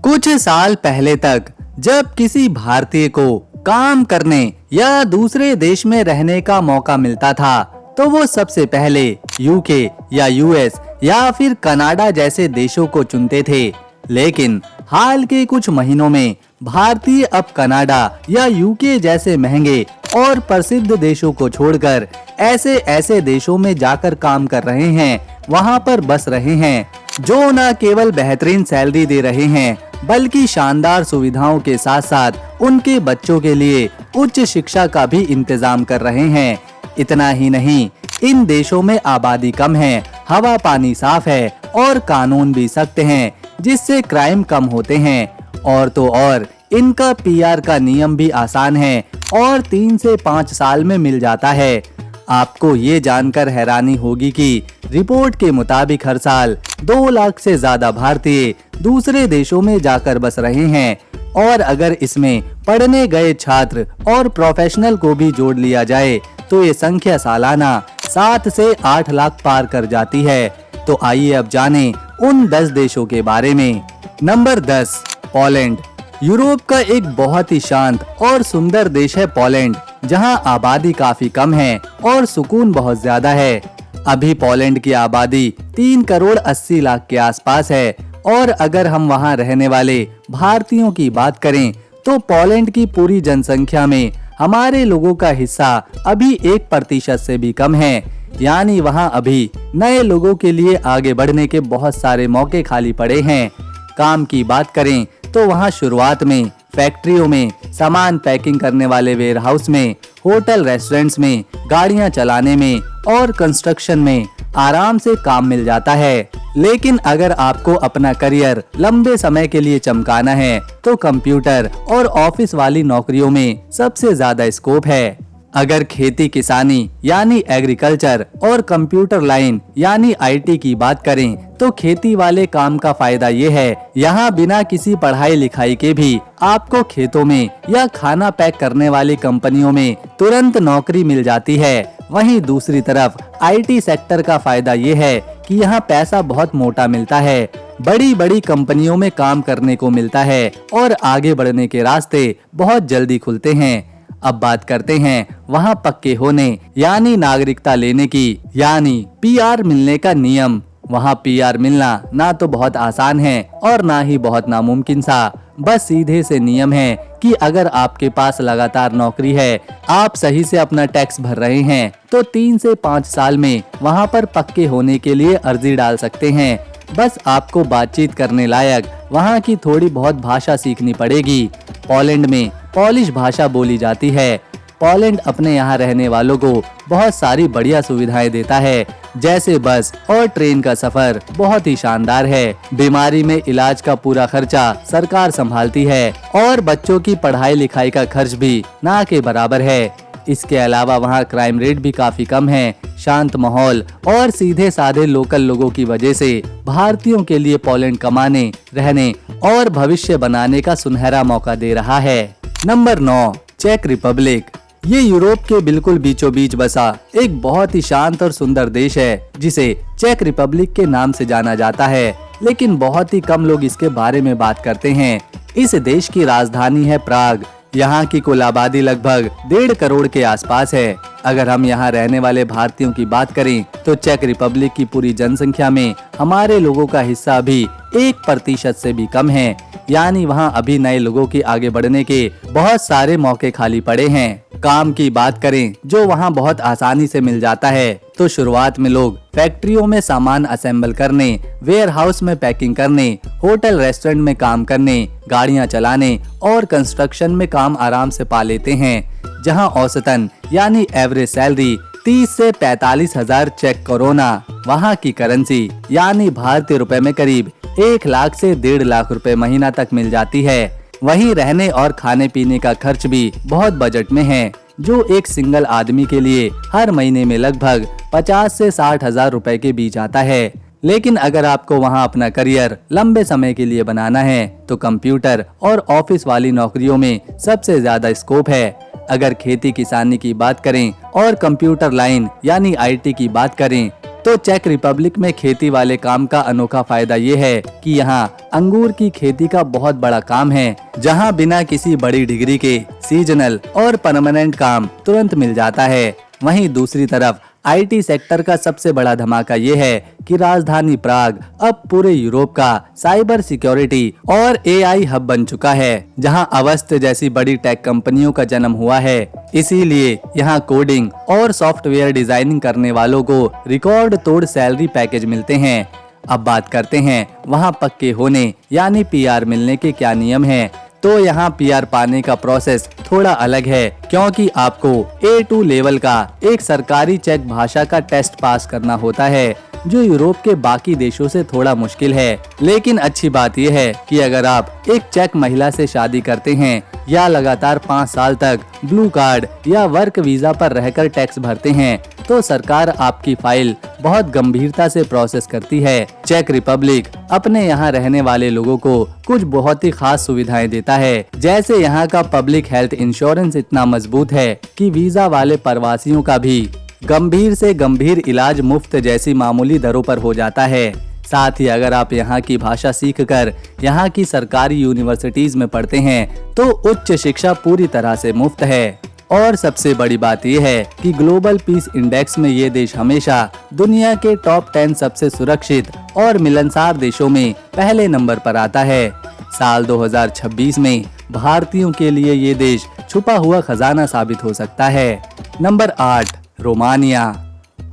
कुछ साल पहले तक जब किसी भारतीय को काम करने या दूसरे देश में रहने का मौका मिलता था तो वो सबसे पहले यूके या यूएस या फिर कनाडा जैसे देशों को चुनते थे। लेकिन हाल के कुछ महीनों में भारतीय अब कनाडा या यूके जैसे महंगे और प्रसिद्ध देशों को छोड़कर ऐसे ऐसे देशों में जाकर काम कर रहे हैं, वहां पर बस रहे हैं, जो न केवल बेहतरीन सैलरी दे रहे हैं बल्कि शानदार सुविधाओं के साथ साथ उनके बच्चों के लिए उच्च शिक्षा का भी इंतजाम कर रहे हैं। इतना ही नहीं, इन देशों में आबादी कम है, हवा पानी साफ है और कानून भी सख्त हैं, जिससे क्राइम कम होते हैं। और तो और इनका पीआर का नियम भी आसान है और 3 से 5 साल में मिल जाता है। आपको ये जानकर हैरानी होगी कि रिपोर्ट के मुताबिक हर साल 2 लाख से ज्यादा भारतीय दूसरे देशों में जाकर बस रहे हैं और अगर इसमें पढ़ने गए छात्र और प्रोफेशनल को भी जोड़ लिया जाए तो ये संख्या सालाना 7 से 8 लाख पार कर जाती है। तो आइए अब जानें उन 10 देशों के बारे में। Number 10, Poland. यूरोप का एक बहुत ही शांत और सुंदर देश है पोलैंड, जहां आबादी काफी कम है और सुकून बहुत ज्यादा है। अभी पोलैंड की आबादी 3 करोड़ 80 लाख के आसपास है और अगर हम वहां रहने वाले भारतीयों की बात करें तो पोलैंड की पूरी जनसंख्या में हमारे लोगों का हिस्सा अभी 1% से भी कम है। यानी वहां अभी नए लोगों के लिए आगे बढ़ने के बहुत सारे मौके खाली पड़े हैं। काम की बात करें तो वहां शुरुआत में फैक्ट्रियों में, सामान पैकिंग करने वाले वेयरहाउस में, होटल रेस्टोरेंट्स में, गाड़ियां चलाने में और कंस्ट्रक्शन में आराम से काम मिल जाता है। लेकिन अगर आपको अपना करियर लंबे समय के लिए चमकाना है तो कंप्यूटर और ऑफिस वाली नौकरियों में सबसे ज्यादा स्कोप है। अगर खेती किसानी यानी एग्रीकल्चर और कंप्यूटर लाइन यानी आईटी की बात करें तो खेती वाले काम का फायदा ये है, यहाँ बिना किसी पढ़ाई लिखाई के भी आपको खेतों में या खाना पैक करने वाली कंपनियों में तुरंत नौकरी मिल जाती है। वहीं दूसरी तरफ आईटी सेक्टर का फायदा ये है कि यहाँ पैसा बहुत मोटा मिलता है, बड़ी बड़ी कंपनियों में काम करने को मिलता है और आगे बढ़ने के रास्ते बहुत जल्दी खुलते हैं। अब बात करते हैं वहाँ पक्के होने यानी नागरिकता लेने की, यानी पीआर मिलने का नियम। वहाँ पीआर मिलना ना तो बहुत आसान है और ना ही बहुत नामुमकिन सा। बस सीधे से नियम है कि अगर आपके पास लगातार नौकरी है, आप सही से अपना टैक्स भर रहे हैं तो 3 से 5 साल में वहाँ पर पक्के होने के लिए अर्जी डाल सकते हैं। बस आपको बातचीत करने लायक वहाँ की थोड़ी बहुत भाषा सीखनी पड़ेगी। पोलैंड में पॉलिश भाषा बोली जाती है। पोलैंड अपने यहाँ रहने वालों को बहुत सारी बढ़िया सुविधाएं देता है, जैसे बस और ट्रेन का सफर बहुत ही शानदार है। बीमारी में इलाज का पूरा खर्चा सरकार संभालती है और बच्चों की पढ़ाई लिखाई का खर्च भी ना के बराबर है। इसके अलावा वहाँ क्राइम रेट भी काफी कम है। शांत माहौल और सीधे साधे लोकल लोगों की वजह से भारतीयों के लिए पोलैंड कमाने, रहने और भविष्य बनाने का सुनहरा मौका दे रहा है। नंबर 9, चेक रिपब्लिक। ये यूरोप के बिल्कुल बीचों बीच बसा एक बहुत ही शांत और सुंदर देश है, जिसे चेक रिपब्लिक के नाम से जाना जाता है, लेकिन बहुत ही कम लोग इसके बारे में बात करते हैं। इस देश की राजधानी है प्राग। यहाँ की कुल आबादी लगभग 1.5 करोड़ के आसपास है। अगर हम यहाँ रहने वाले भारतीयों की बात करें तो चेक रिपब्लिक की पूरी जनसंख्या में हमारे लोगों का हिस्सा अभी 1% से भी कम है। यानी वहाँ अभी नए लोगों के आगे बढ़ने के बहुत सारे मौके खाली पड़े हैं। काम की बात करें जो वहाँ बहुत आसानी से मिल जाता है तो शुरुआत में लोग फैक्ट्रियों में सामान असेंबल करने, वेयरहाउस में पैकिंग करने, होटल रेस्टोरेंट में काम करने, गाड़ियाँ चलाने और कंस्ट्रक्शन में काम आराम से पा लेते हैं, जहाँ औसतन यानी एवरेज सैलरी 30 से 45 हजार चेक कोरोना। वहाँ की करेंसी यानी भारतीय रुपए में करीब 1 लाख से 1.5 लाख रुपए महीना तक मिल जाती है। वहीं रहने और खाने पीने का खर्च भी बहुत बजट में है, जो एक सिंगल आदमी के लिए हर महीने में लगभग 50 से 60 हजार रुपए के बीच आता है। लेकिन अगर आपको वहां अपना करियर लंबे समय के लिए बनाना है तो कंप्यूटर और ऑफिस वाली नौकरियों में सबसे ज्यादा स्कोप है। अगर खेती किसानी की बात करें और कंप्यूटर लाइन यानी आईटी की बात करें तो चेक रिपब्लिक में खेती वाले काम का अनोखा फायदा ये है कि यहाँ अंगूर की खेती का बहुत बड़ा काम है, जहाँ बिना किसी बड़ी डिग्री के सीजनल और परमानेंट काम तुरंत मिल जाता है। वहीं दूसरी तरफ आईटी सेक्टर का सबसे बड़ा धमाका ये है कि राजधानी प्राग अब पूरे यूरोप का साइबर सिक्योरिटी और एआई हब बन चुका है, जहां अवस्त जैसी बड़ी टेक कंपनियों का जन्म हुआ है। इसीलिए यहां कोडिंग और सॉफ्टवेयर डिजाइनिंग करने वालों को रिकॉर्ड तोड़ सैलरी पैकेज मिलते हैं। अब बात करते हैं वहां पक्के होने यानी पीआर मिलने के क्या नियम हैं। तो यहाँ पीआर पाने का प्रोसेस थोड़ा अलग है, क्योंकि आपको A2 लेवल का एक सरकारी चेक भाषा का टेस्ट पास करना होता है, जो यूरोप के बाकी देशों से थोड़ा मुश्किल है। लेकिन अच्छी बात यह है कि अगर आप एक चेक महिला से शादी करते हैं या लगातार 5 साल तक ब्लू कार्ड या वर्क वीजा पर रहकर टैक्स भरते हैं, तो सरकार आपकी फाइल बहुत गंभीरता से प्रोसेस करती है। चेक रिपब्लिक अपने यहाँ रहने वाले लोगों को कुछ बहुत ही खास सुविधाएं देता है, जैसे यहाँ का पब्लिक हेल्थ इंश्योरेंस इतना मजबूत है कि वीजा वाले प्रवासियों का भी गंभीर से गंभीर इलाज मुफ्त जैसी मामूली दरों पर हो जाता है। साथ ही अगर आप यहाँ की भाषा सीखकर यहाँ की सरकारी यूनिवर्सिटीज में पढ़ते हैं तो उच्च शिक्षा पूरी तरह से मुफ्त है। और सबसे बड़ी बात यह है कि ग्लोबल पीस इंडेक्स में ये देश हमेशा दुनिया के टॉप 10 सबसे सुरक्षित और मिलनसार देशों में पहले नंबर पर आता है। साल 2026 में भारतीयों के लिए ये देश छुपा हुआ खजाना साबित हो सकता है। Number 8, Romania.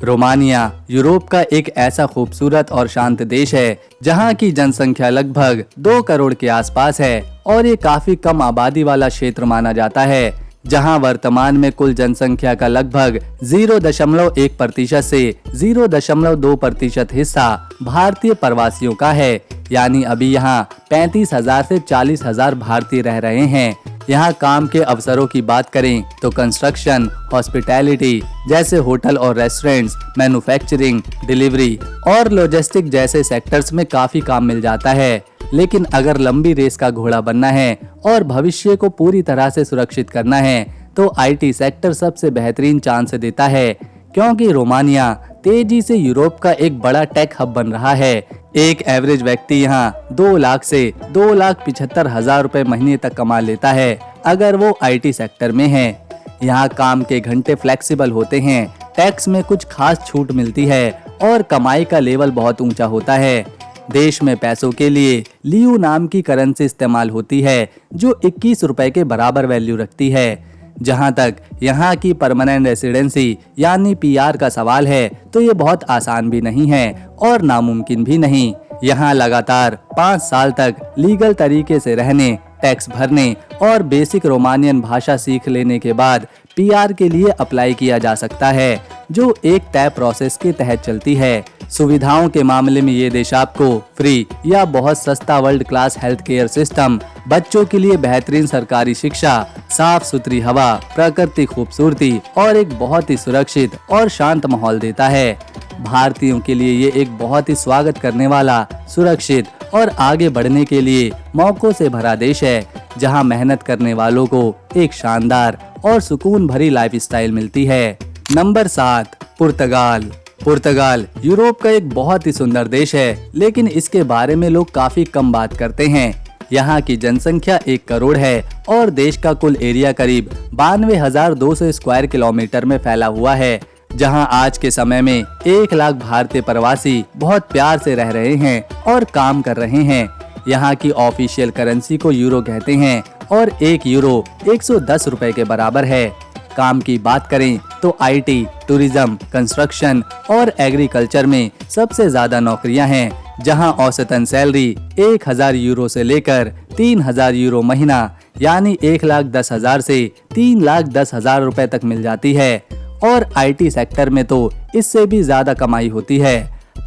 रोमानिया यूरोप का एक ऐसा खूबसूरत और शांत देश है जहां की जनसंख्या लगभग 2 करोड़ के आसपास है और ये काफी कम आबादी वाला क्षेत्र माना जाता है, जहां वर्तमान में कुल जनसंख्या का लगभग 0.1% से 0.2% हिस्सा भारतीय प्रवासियों का है। यानी अभी यहाँ 35,000 से 40,000 भारतीय रह रहे हैं। यहाँ काम के अवसरों की बात करें तो कंस्ट्रक्शन, हॉस्पिटैलिटी जैसे होटल और रेस्टोरेंट्स, मैन्युफैक्चरिंग, डिलीवरी और लॉजिस्टिक जैसे सेक्टर्स में काफी काम मिल जाता है। लेकिन अगर लंबी रेस का घोड़ा बनना है और भविष्य को पूरी तरह से सुरक्षित करना है तो आईटी सेक्टर सबसे बेहतरीन चांस देता है, क्योंकि रोमानिया तेजी से यूरोप का एक बड़ा टेक हब बन रहा है। एक एवरेज व्यक्ति यहाँ 2 लाख से 2,75,000 रुपए महीने तक कमा लेता है अगर वो आईटी सेक्टर में है। यहाँ काम के घंटे फ्लेक्सिबल होते हैं, टैक्स में कुछ खास छूट मिलती है और कमाई का लेवल बहुत ऊंचा होता है। देश में पैसों के लिए लियू नाम की करेंसी इस्तेमाल होती है जो 21 रुपए के बराबर वैल्यू रखती है। जहां तक यहाँ की परमानेंट रेसिडेंसी यानी पीआर का सवाल है तो ये बहुत आसान भी नहीं है और नामुमकिन भी नहीं। यहाँ लगातार 5 साल तक लीगल तरीके से रहने, टैक्स भरने और बेसिक रोमानियन भाषा सीख लेने के बाद पीआर के लिए अप्लाई किया जा सकता है, जो एक तय प्रोसेस के तहत चलती है। सुविधाओं के मामले में ये देश आपको फ्री या बहुत सस्ता world class health care system, बच्चों के लिए बेहतरीन सरकारी शिक्षा, साफ सुथरी हवा, प्राकृतिक खूबसूरती और एक बहुत ही सुरक्षित और शांत माहौल देता है। भारतीयों के लिए ये एक बहुत ही स्वागत करने वाला, सुरक्षित और आगे बढ़ने के लिए मौकों से भरा देश है, जहां मेहनत करने वालों को एक शानदार और सुकून भरी लाइफस्टाइल मिलती है। नंबर 7, पुर्तगाल। पुर्तगाल यूरोप का एक बहुत ही सुंदर देश है, लेकिन इसके बारे में लोग काफी कम बात करते हैं। यहाँ की जनसंख्या 1 करोड़ है और देश का कुल एरिया करीब 92,200 स्क्वायर किलोमीटर में फैला हुआ है, जहाँ आज के समय में 1 लाख भारतीय प्रवासी बहुत प्यार से रह रहे हैं और काम कर रहे हैं। यहाँ की ऑफिशियल करेंसी को यूरो कहते हैं और 1 यूरो 110 रुपए के बराबर है। काम की बात करें तो आईटी, टूरिज्म, कंस्ट्रक्शन और एग्रीकल्चर में सबसे ज्यादा नौकरियां हैं, जहां औसतन सैलरी 1,000 यूरो से लेकर 3,000 यूरो महीना यानी 1,10,000 से 3,10,000 रुपए तक मिल जाती है। और आईटी सेक्टर में तो इससे भी ज्यादा कमाई होती है।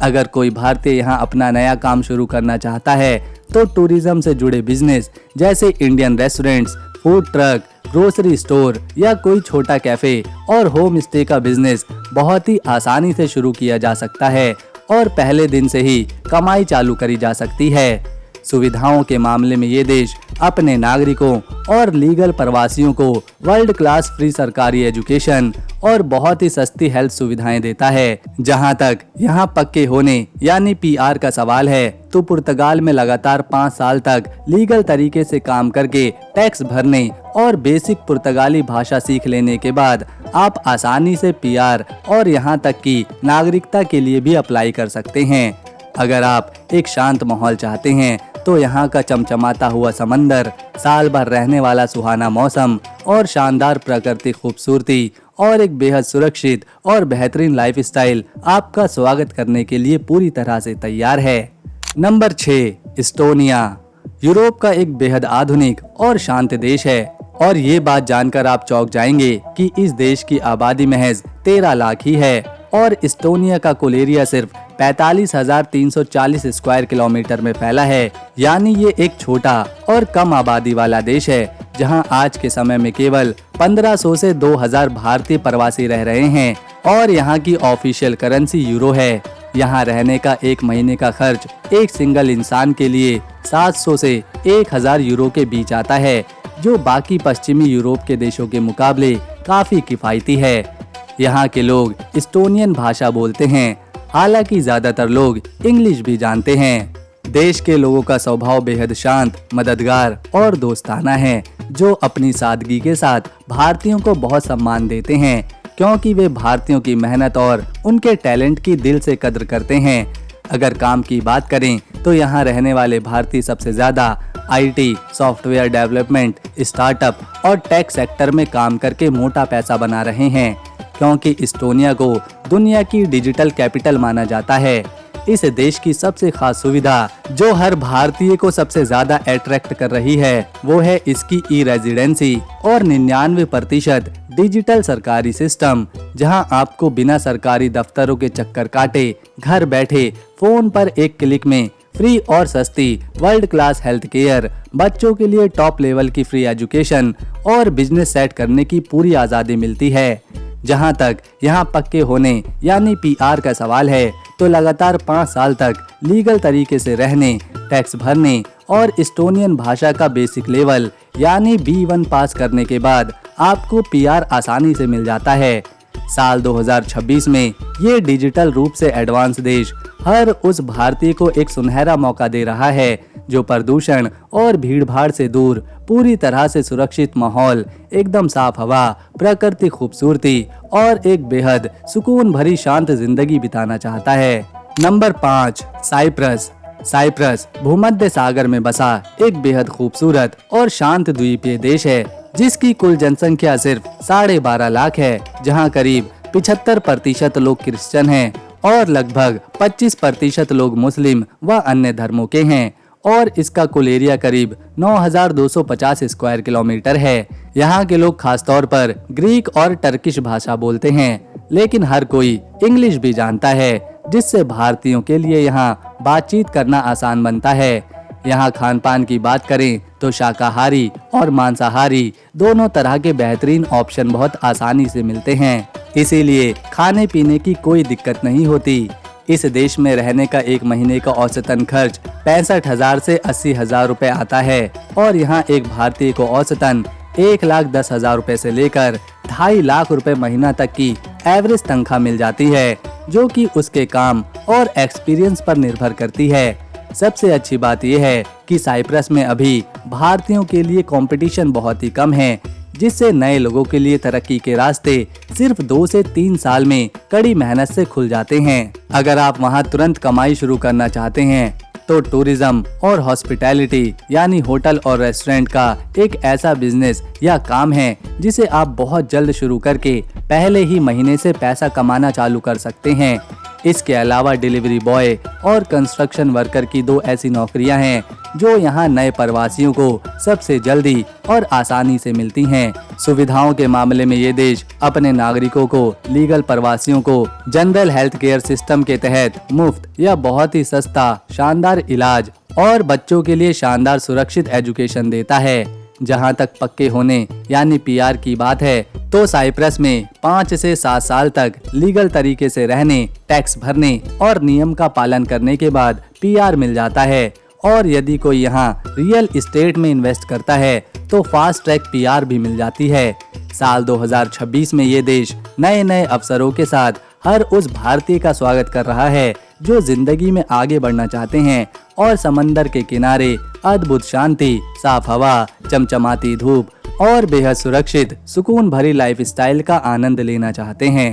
अगर कोई भारतीय यहाँ अपना नया काम शुरू करना चाहता है तो टूरिज्म से जुड़े बिजनेस जैसे Indian restaurants, food truck, grocery store या कोई छोटा कैफे और होम स्टे का बिजनेस बहुत ही आसानी से शुरू किया जा सकता है और पहले दिन से ही कमाई चालू करी जा सकती है। सुविधाओं के मामले में ये देश अपने नागरिकों और लीगल प्रवासियों को वर्ल्ड क्लास फ्री सरकारी एजुकेशन और बहुत ही सस्ती हेल्थ सुविधाएं देता है। जहां तक यहां पक्के होने यानी पीआर का सवाल है, तो पुर्तगाल में लगातार 5 साल तक लीगल तरीके से काम करके टैक्स भरने और बेसिक पुर्तगाली भाषा सीख लेने के बाद आप आसानी से पीआर और यहां तक कि नागरिकता के लिए भी अप्लाई कर सकते हैं। अगर आप एक शांत माहौल चाहते हैं तो यहाँ का चमचमाता हुआ समंदर, साल भर रहने वाला सुहाना मौसम और शानदार प्राकृतिक खूबसूरती और एक बेहद सुरक्षित और बेहतरीन लाइफस्टाइल आपका स्वागत करने के लिए पूरी तरह से तैयार है। Number 6, Estonia. यूरोप का एक बेहद आधुनिक और शांत देश है और ये बात जानकर आप चौंक जाएंगे कि इस देश की आबादी महज 13 लाख ही है और इस्टोनिया का कुल एरिया सिर्फ 45,340 स्क्वायर किलोमीटर में फैला है। यानी ये एक छोटा और कम आबादी वाला देश है जहां आज के समय में केवल 1500 से 2000 भारतीय प्रवासी रह रहे हैं और यहां की ऑफिशियल करेंसी यूरो है। यहां रहने का एक महीने का खर्च एक सिंगल इंसान के लिए 700 से 1000 यूरो के बीच आता है, जो बाकी पश्चिमी यूरोप के देशों के मुकाबले काफी किफायती है। यहाँ के लोग इस्टोनियन भाषा बोलते हैं, हालांकि ज्यादातर लोग इंग्लिश भी जानते हैं। देश के लोगों का स्वभाव बेहद शांत, मददगार और दोस्ताना है, जो अपनी सादगी के साथ भारतीयों को बहुत सम्मान देते हैं, क्योंकि वे भारतीयों की मेहनत और उनके टैलेंट की दिल से कद्र करते हैं। अगर काम की बात करें तो यहाँ रहने वाले भारतीय सबसे ज्यादा आईटी, सॉफ्टवेयर डेवलपमेंट, स्टार्टअप और टेक सेक्टर में काम करके मोटा पैसा बना रहे हैं, क्योंकि इस्टोनिया को दुनिया की डिजिटल कैपिटल माना जाता है। इस देश की सबसे खास सुविधा जो हर भारतीय को सबसे ज्यादा अट्रैक्ट कर रही है वो है इसकी ई रेजिडेंसी और 99% डिजिटल सरकारी सिस्टम, जहां आपको बिना सरकारी दफ्तरों के चक्कर काटे घर बैठे फोन पर एक क्लिक में फ्री और सस्ती वर्ल्ड क्लास हेल्थ केयर, बच्चों के लिए टॉप लेवल की फ्री एजुकेशन और बिजनेस सेट करने की पूरी आज़ादी मिलती है। जहां तक यहां पक्के होने यानी पीआर का सवाल है, तो लगातार 5 साल तक लीगल तरीके से रहने, टैक्स भरने और इस्टोनियन भाषा का बेसिक लेवल यानी B1 पास करने के बाद आपको पीआर आसानी से मिल जाता है। साल 2026 में ये डिजिटल रूप से एडवांस देश हर उस भारतीय को एक सुनहरा मौका दे रहा है जो प्रदूषण और भीड़भाड़ से दूर, पूरी तरह से सुरक्षित माहौल, एकदम साफ हवा, प्राकृतिक खूबसूरती और एक बेहद सुकून भरी शांत जिंदगी बिताना चाहता है। Number 5, Cyprus. साइप्रस भूमध्य सागर में बसा एक बेहद खूबसूरत और शांत द्वीपीय देश है, जिसकी कुल जनसंख्या सिर्फ 12.5 लाख है, जहां करीब 75% लोग क्रिश्चियन हैं और लगभग 25% लोग मुस्लिम व अन्य धर्मों के हैं और इसका कुल एरिया करीब 9,250 स्क्वायर किलोमीटर है। यहाँ के लोग खासतौर पर ग्रीक और टर्किश भाषा बोलते हैं, लेकिन हर कोई इंग्लिश भी जानता है, जिससे भारतीयों के लिए यहाँ बातचीत करना आसान बनता है। यहाँ खान पान की बात करें तो शाकाहारी और मांसाहारी दोनों तरह के बेहतरीन ऑप्शन बहुत आसानी से मिलते हैं, इसीलिए खाने पीने की कोई दिक्कत नहीं होती। इस देश में रहने का एक महीने का औसतन खर्च 65,000 से 80,000 रुपए आता है और यहाँ एक भारतीय को औसतन 1,10,000 रुपए से लेकर 2.5 लाख रुपए महीना तक की एवरेज तनख्वाह मिल जाती है, जो कि उसके काम और एक्सपीरियंस पर निर्भर करती है। सबसे अच्छी बात यह है कि साइप्रस में अभी भारतीयों के लिए कंपटीशन बहुत ही कम है, जिससे नए लोगों के लिए तरक्की के रास्ते सिर्फ 2 से 3 साल में कड़ी मेहनत से खुल जाते हैं। अगर आप वहां तुरंत कमाई शुरू करना चाहते हैं तो टूरिज्म और हॉस्पिटैलिटी यानी होटल और रेस्टोरेंट का एक ऐसा बिजनेस या काम है जिसे आप बहुत जल्द शुरू करके पहले ही महीने से पैसा कमाना चालू कर सकते हैं। इसके अलावा डिलीवरी बॉय और कंस्ट्रक्शन वर्कर की 2 ऐसी नौकरियां हैं जो यहाँ नए प्रवासियों को सबसे जल्दी और आसानी से मिलती हैं। सुविधाओं के मामले में ये देश अपने नागरिकों को लीगल प्रवासियों को जनरल हेल्थ केयर सिस्टम के तहत मुफ्त या बहुत ही सस्ता शानदार इलाज और बच्चों के लिए शानदार सुरक्षित एजुकेशन देता है। जहां तक पक्के होने यानी पीआर की बात है, तो साइप्रस में 5 से 7 साल तक लीगल तरीके से रहने, टैक्स भरने और नियम का पालन करने के बाद पीआर मिल जाता है और यदि कोई यहाँ रियल एस्टेट में इन्वेस्ट करता है तो फास्ट ट्रैक पीआर भी मिल जाती है। साल 2026 में ये देश नए नए अवसरों के साथ हर उस भारतीय का स्वागत कर रहा है जो जिंदगी में आगे बढ़ना चाहते हैं और समंदर के किनारे अद्भुत शांति, साफ हवा, चमचमाती धूप और बेहद सुरक्षित सुकून भरी लाइफस्टाइल का आनंद लेना चाहते हैं।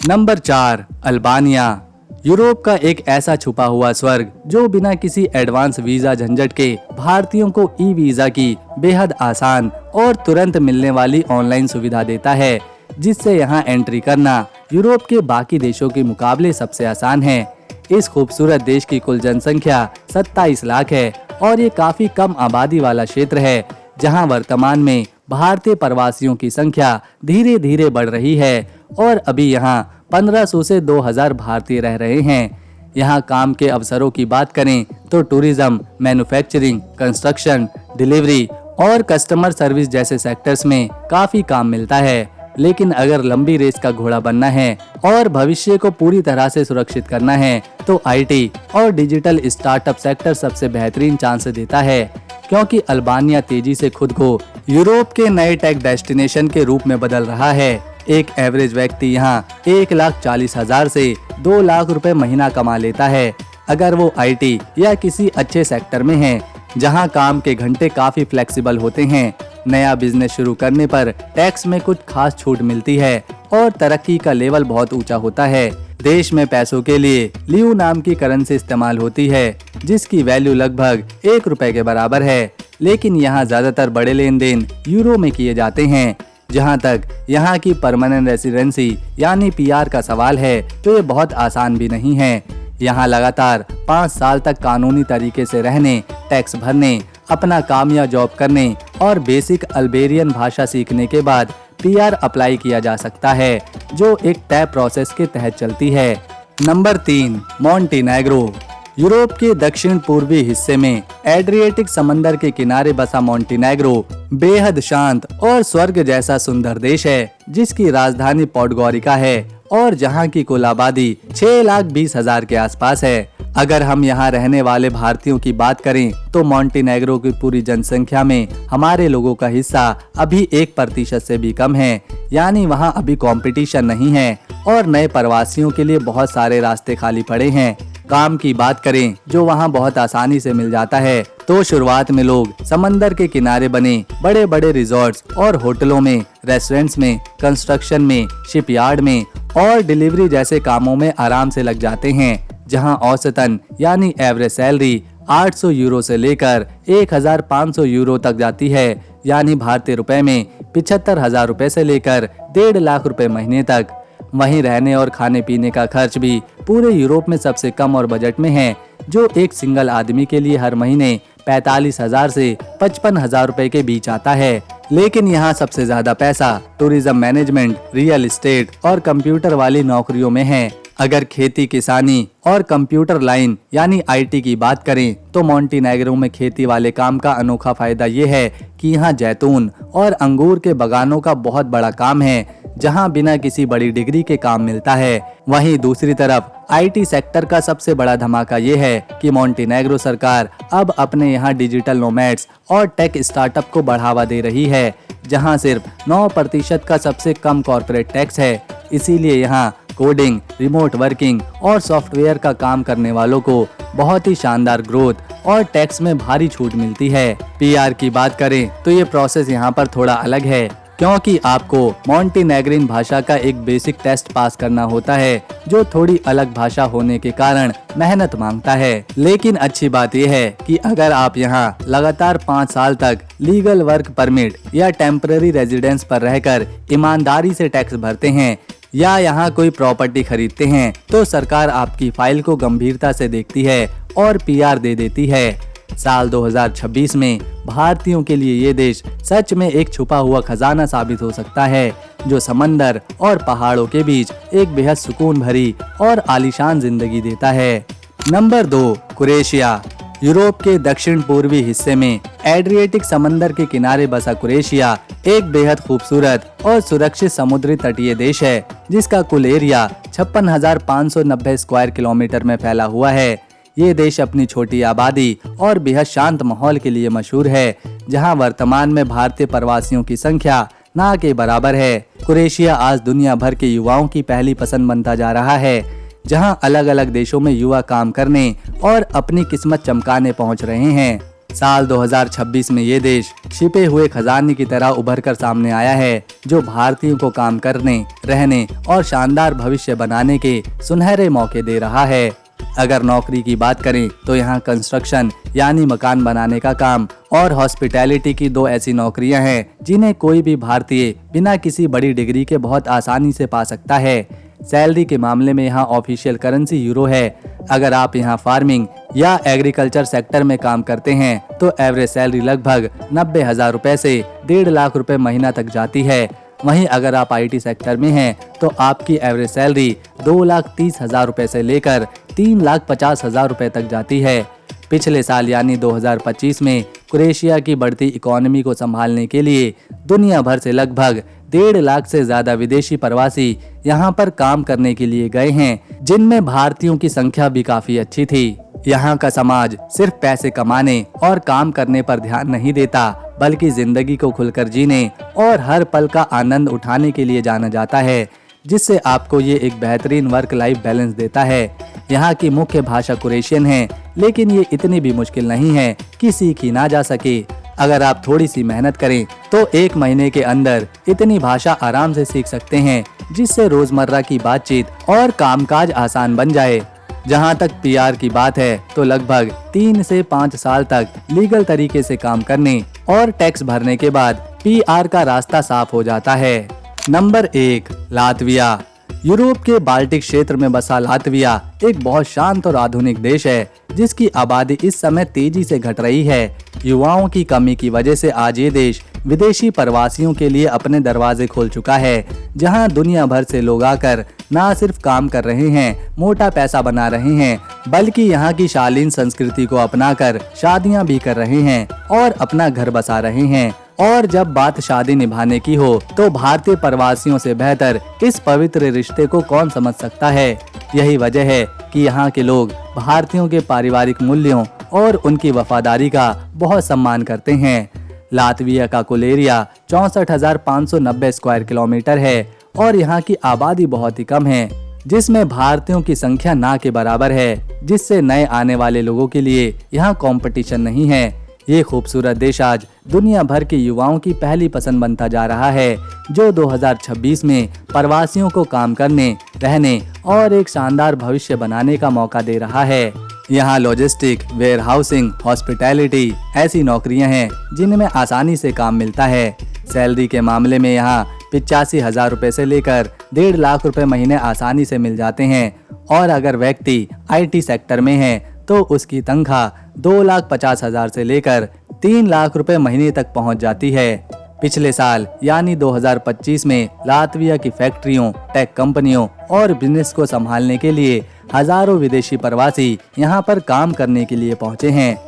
Number 4, Albania. यूरोप का एक ऐसा छुपा हुआ स्वर्ग जो बिना किसी एडवांस वीजा झंझट के भारतीयों को ई वीजा की बेहद आसान और तुरंत मिलने वाली ऑनलाइन सुविधा देता है, जिससे यहाँ एंट्री करना यूरोप के बाकी देशों के मुकाबले सबसे आसान है। इस खूबसूरत देश की कुल जनसंख्या 27 लाख है और ये काफी कम आबादी वाला क्षेत्र है, जहाँ वर्तमान में भारतीय प्रवासियों की संख्या धीरे धीरे बढ़ रही है और अभी यहाँ 1500 से 2000 भारतीय रह रहे हैं। यहाँ काम के अवसरों की बात करें तो टूरिज्म, मैन्युफैक्चरिंग, कंस्ट्रक्शन, डिलीवरी और कस्टमर सर्विस जैसे सेक्टर्स में काफी काम मिलता है। लेकिन अगर लंबी रेस का घोड़ा बनना है और भविष्य को पूरी तरह से सुरक्षित करना है तो आईटी और डिजिटल स्टार्टअप सेक्टर सबसे बेहतरीन चांस देता है, क्योंकि अल्बानिया तेजी से खुद को यूरोप के नए टेक डेस्टिनेशन के रूप में बदल रहा है। एक एवरेज व्यक्ति यहाँ 1,40,000 से 2 लाख रुपए महीना कमा लेता है अगर वो आईटी या किसी अच्छे सेक्टर में है जहाँ काम के घंटे काफी फ्लेक्सिबल होते हैं। नया बिजनेस शुरू करने पर टैक्स में कुछ खास छूट मिलती है और तरक्की का लेवल बहुत ऊंचा होता है। देश में पैसों के लिए लियू नाम की करेंसी इस्तेमाल होती है जिसकी वैल्यू लगभग 1 रुपए के बराबर है, लेकिन यहाँ ज्यादातर बड़े लेन देन यूरो में किए जाते हैं। जहाँ तक यहाँ की परमानेंट रेसिडेंसी यानी पीआर का सवाल है तो ये बहुत आसान भी नहीं है। यहाँ लगातार 5 साल तक कानूनी तरीके से रहने, टैक्स भरने, अपना काम या जॉब करने और बेसिक अल्बेरियन भाषा सीखने के बाद पीआर अप्लाई किया जा सकता है, जो एक तय प्रोसेस के तहत चलती है। Number 3, Montenegro. यूरोप के दक्षिण पूर्वी हिस्से में एड्रिएटिक समंदर के किनारे बसा मोंटेनेग्रो बेहद शांत और स्वर्ग जैसा सुंदर देश है, जिसकी राजधानी पोडगोरिका है और जहां की कुल आबादी 6,20,000 के आसपास है। अगर हम यहाँ रहने वाले भारतीयों की बात करें तो मोंटेनेग्रो की पूरी जनसंख्या में हमारे लोगों का हिस्सा अभी 1% से भी कम है, यानी वहाँ अभी कंपटीशन नहीं है और नए प्रवासियों के लिए बहुत सारे रास्ते खाली पड़े हैं। काम की बात करें जो वहाँ बहुत आसानी से मिल जाता है तो शुरुआत में लोग समंदर के किनारे बने बड़े बड़े रिजॉर्ट्स और होटलों में, रेस्टोरेंट्स में, कंस्ट्रक्शन में, शिपयार्ड में और डिलीवरी जैसे कामों में आराम से लग जाते हैं, जहां औसतन यानी एवरेज सैलरी 800 यूरो से लेकर 1,500 यूरो तक जाती है, यानी भारतीय रुपए में 75,000 रुपए से लेकर 1.5 लाख रुपए महीने तक। वहीं रहने और खाने पीने का खर्च भी पूरे यूरोप में सबसे कम और बजट में है, जो एक सिंगल आदमी के लिए हर महीने 45,000 से 55,000 रुपए के बीच आता है। लेकिन यहाँ सबसे ज्यादा पैसा टूरिज्म मैनेजमेंट, रियल एस्टेट और कंप्यूटर वाली नौकरियों में है। अगर खेती, किसानी और कंप्यूटर लाइन यानी आईटी की बात करें तो मोंटेनेग्रो में खेती वाले काम का अनोखा फायदा ये है कि यहाँ जैतून और अंगूर के बागानों का बहुत बड़ा काम है, जहाँ बिना किसी बड़ी डिग्री के काम मिलता है। वहीं दूसरी तरफ आईटी सेक्टर का सबसे बड़ा धमाका ये है कि मोंटेनेग्रो सरकार अब अपने यहाँ डिजिटल नोमैड्स और टेक स्टार्टअप को बढ़ावा दे रही है, जहाँ सिर्फ 9% का सबसे कम कॉर्पोरेट टैक्स है। इसीलिए यहाँ कोडिंग, रिमोट वर्किंग और सॉफ्टवेयर का काम करने वालों को बहुत ही शानदार ग्रोथ और टैक्स में भारी छूट मिलती है। पीआर की बात करें तो ये प्रोसेस यहाँ पर थोड़ा अलग है, क्योंकि आपको मोंटेनेग्रिन भाषा का एक बेसिक टेस्ट पास करना होता है, जो थोड़ी अलग भाषा होने के कारण मेहनत मांगता है। लेकिन अच्छी बात यह है कि अगर आप यहाँ लगातार 5 साल तक लीगल वर्क परमिट या टेम्पररी रेजिडेंस पर रहकर ईमानदारी से टैक्स भरते हैं या यहाँ कोई प्रॉपर्टी खरीदते हैं तो सरकार आपकी फाइल को गंभीरता से देखती है और पीआर दे देती है। साल 2026 में भारतीयों के लिए ये देश सच में एक छुपा हुआ खजाना साबित हो सकता है, जो समंदर और पहाड़ों के बीच एक बेहद सुकून भरी और आलीशान जिंदगी देता है। Number 2, Croatia. यूरोप के दक्षिण पूर्वी हिस्से में एड्रिएटिक समंदर के किनारे बसा क्रोएशिया एक बेहद खूबसूरत और सुरक्षित समुद्री तटीय देश है, जिसका कुल एरिया 56,590 स्क्वायर किलोमीटर में फैला हुआ है। ये देश अपनी छोटी आबादी और बेहद शांत माहौल के लिए मशहूर है, जहां वर्तमान में भारतीय प्रवासियों की संख्या ना के बराबर है। क्रोएशिया आज दुनिया भर के युवाओं की पहली पसंद बनता जा रहा है, जहां अलग अलग देशों में युवा काम करने और अपनी किस्मत चमकाने पहुंच रहे हैं। साल 2026 में ये देश छिपे हुए खजाने की तरह उभर कर सामने आया है, जो भारतीयों को काम करने, रहने और शानदार भविष्य बनाने के सुनहरे मौके दे रहा है। अगर नौकरी की बात करें तो यहाँ कंस्ट्रक्शन यानी मकान बनाने का काम और हॉस्पिटैलिटी की दो ऐसी नौकरियां हैं जिन्हें कोई भी भारतीय बिना किसी बड़ी डिग्री के बहुत आसानी से पा सकता है। सैलरी के मामले में यहाँ ऑफिशियल करेंसी यूरो है। अगर आप यहाँ फार्मिंग या एग्रीकल्चर सेक्टर में काम करते हैं तो एवरेज सैलरी लगभग 90,000 रुपए से 1.5 लाख रुपए महीना तक जाती है। वहीं अगर आप आईटी सेक्टर में हैं तो आपकी एवरेज सैलरी 2,30,000 रुपए से लेकर 3,50,000 रुपए तक जाती है। पिछले साल यानी 2025 में क्रोएशिया की बढ़ती इकोनॉमी को संभालने के लिए दुनिया भर से लगभग 1.5 लाख से ज्यादा विदेशी प्रवासी यहाँ पर काम करने के लिए गए हैं, जिनमें भारतीयों की संख्या भी काफी अच्छी थी। यहाँ का समाज सिर्फ पैसे कमाने और काम करने पर ध्यान नहीं देता, बल्कि जिंदगी को खुलकर जीने और हर पल का आनंद उठाने के लिए जाना जाता है, जिससे आपको ये एक बेहतरीन वर्क लाइफ बैलेंस देता है। यहाँ की मुख्य भाषा क्रोएशियन है, लेकिन ये इतनी भी मुश्किल नहीं है कि सीखी ना जा सके। अगर आप थोड़ी सी मेहनत करें तो 1 महीने के अंदर इतनी भाषा आराम से सीख सकते हैं, जिससे रोजमर्रा की बातचीत और कामकाज आसान बन जाए। जहाँ तक पीआर की बात है तो लगभग 3 से 5 साल तक लीगल तरीके से काम करने और टैक्स भरने के बाद पीआर का रास्ता साफ हो जाता है। Number 1, Latvia. यूरोप के बाल्टिक क्षेत्र में बसा लातविया एक बहुत शांत और आधुनिक देश है, जिसकी आबादी इस समय तेजी से घट रही है। युवाओं की कमी की वजह से आज ये देश विदेशी प्रवासियों के लिए अपने दरवाजे खोल चुका है, जहां दुनिया भर से लोग आकर न सिर्फ काम कर रहे हैं, मोटा पैसा बना रहे हैं, बल्कि यहाँ की शालीन संस्कृति को अपनाकर शादियां भी कर रहे हैं और अपना घर बसा रहे हैं। और जब बात शादी निभाने की हो तो भारतीय प्रवासियों से बेहतर इस पवित्र रिश्ते को कौन समझ सकता है। यही वजह है कि यहाँ के लोग भारतीयों के पारिवारिक मूल्यों और उनकी वफादारी का बहुत सम्मान करते हैं। लातविया का कुल एरिया 64,590 स्क्वायर किलोमीटर है और यहाँ की आबादी बहुत ही कम है, जिसमें भारतीयों की संख्या ना के बराबर है, जिससे नए आने वाले लोगों के लिए यहाँ कंपटीशन नहीं है। ये खूबसूरत देश आज दुनिया भर के युवाओं की पहली पसंद बनता जा रहा है, जो 2026 में प्रवासियों को काम करने, रहने और एक शानदार भविष्य बनाने का मौका दे रहा है। यहाँ लॉजिस्टिक, वेयरहाउसिंग, हॉस्पिटैलिटी ऐसी नौकरियां हैं जिनमें आसानी से काम मिलता है। सैलरी के मामले में यहाँ 85,000 रुपए से लेकर 1.5 लाख रुपए महीने आसानी से मिल जाते हैं और अगर व्यक्ति आईटी सेक्टर में है तो उसकी तनख्वाह 2,50,000 से लेकर 3 लाख रुपए महीने तक पहुंच जाती है। पिछले साल यानी 2025 में लातविया की फैक्ट्रियों, टेक कंपनियों और बिजनेस को संभालने के लिए हजारों विदेशी प्रवासी यहाँ पर काम करने के लिए पहुँचे हैं।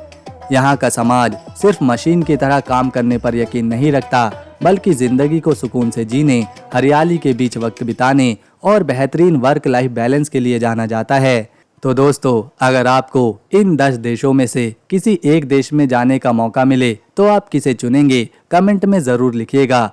यहाँ का समाज सिर्फ मशीन की तरह काम करने पर यकीन नहीं रखता, बल्कि जिंदगी को सुकून से जीने, हरियाली के बीच वक्त बिताने और बेहतरीन वर्क लाइफ बैलेंस के लिए जाना जाता है। तो दोस्तों, अगर आपको इन 10 देशों में से किसी एक देश में जाने का मौका मिले तो आप किसे चुनेंगे? कमेंट में जरूर लिखिएगा।